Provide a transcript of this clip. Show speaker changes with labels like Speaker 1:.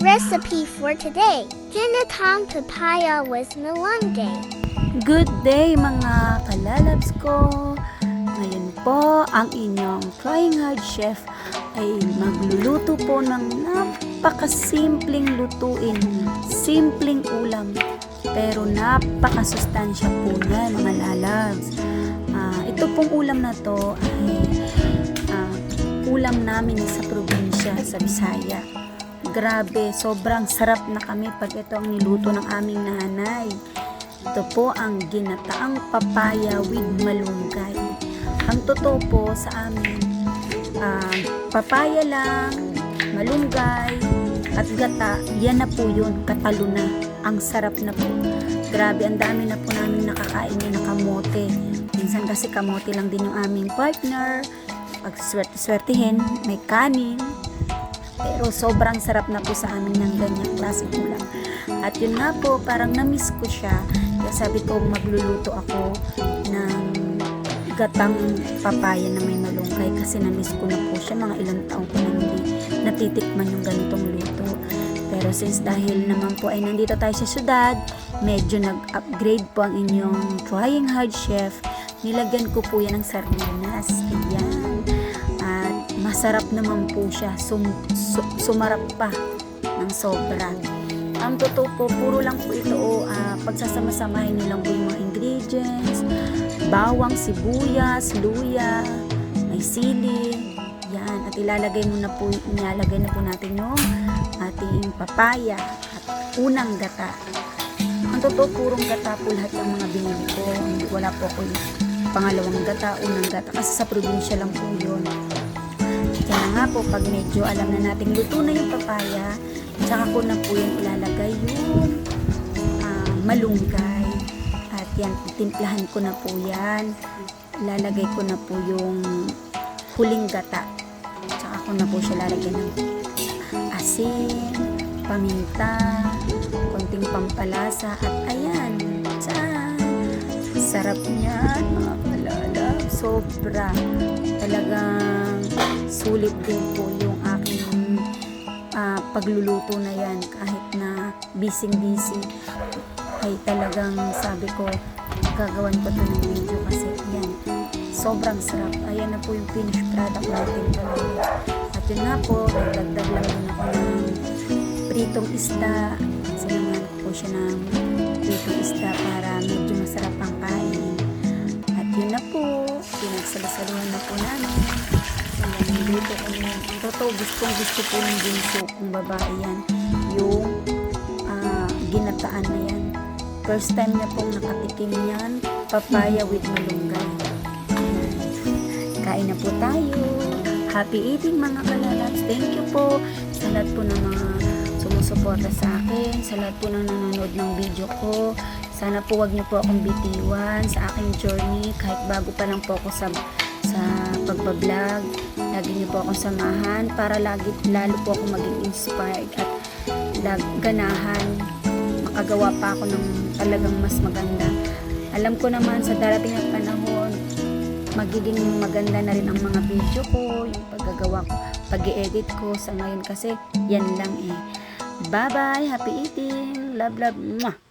Speaker 1: Recipe for today, ginatang papaya with malunggay.
Speaker 2: Good day mga kalalabs ko! Ngayon po, ang inyong Trying Hard Chef ay magluluto po ng napakasimpleng lutuin, simpleng ulam, pero napakasustansya po niya mga lalabs. Ito pong ulam na to ay ulam namin sa probinsya, sa Bisaya. Grabe, sobrang sarap na kami pag ito ang niluto ng aming nanay. Ito po ang ginataang papaya with malunggay. Ang totoo po sa amin, papaya lang, malunggay, at gata, yan na po yun, katalo na. Ang sarap na po. Grabe, ang dami na po namin nakakain na kamote. Minsan kasi kamote lang din yung aming partner. Pag swertihin, may kanin. Pero sobrang sarap na po sa amin ng ganyang klase ulam. At yun nga po, parang na-miss ko siya. Kaya sabi ko, magluluto ako ng gatang papaya na may malunggay kasi na-miss ko na po siya. Mga ilang taong ko na hindi natitikman yung ganitong luto. Pero since dahil naman po ay nandito tayo sa syudad, medyo nag-upgrade po ang inyong Trying Hard Chef. Nilagyan ko po yan ng sardinas. Ayan. Masarap naman po siya, sumarap pa ng sobra. Ang totoo po, puro lang po ito, pagsasama-samahin niyo lang po yung mga ingredients, bawang, sibuyas, luya, may sili, yan, at ilalagay na po natin yung ating papaya at unang gata. Ang totoo, purong gata po lahat ng mga binili ko, wala po ako yung pangalawang gata, unang gata, kasi sa probinsya lang po yun. Kaya nga po, pag medyo alam na natin luto na yung papaya, tsaka ko na po yung ilalagay yung malunggay. At yan, timplahan ko na po yan. Ilalagay ko na po yung huling gata. Tsaka ko na po siya lalagyan ng asin, paminta, konting pampalasa, at ayan, tsan! Sarap niyan, mga kalalab. Sobra. Talagang sulit din po yung aking pagluluto na yan. Kahit na busy ay talagang sabi ko gagawan ko to ng video kasi yan, sobrang sarap. Ayan na po yung finished product natin. At yun nga po, nagdagdag lang din ako ng pritong isda. Sinamahan ko po siya ng pritong isda para medyo masarap ang kain. At yun na po, pinagsalusaluhan na po namin. Ayan, dito ko yun. Ang totoo, gusto po ng bunso kung babae yan. Yung ginataan na yan. First time niya pong nakatikim yan, papaya with malunggay. Ayan. Kain na po tayo. Happy eating mga kalalabs. Thank you po sa lahat po ng mga sumusuporta sa akin, sa lahat po ng nanonood ng video ko. Sana po wag niyo po akong bitiwan sa aking journey kahit bago pa lang po ako sa pagbablog. Lagi niyo po akong samahan para lalo po ako maging inspired at ganahan makagawa pa ako ng talagang mas maganda. Alam ko naman sa darating na panahon magiging maganda na rin ang mga video ko, yung paggagawa ko, pag-i-edit ko. Sa ngayon kasi yan lang eh. Bye bye, happy eating, love love, mwah!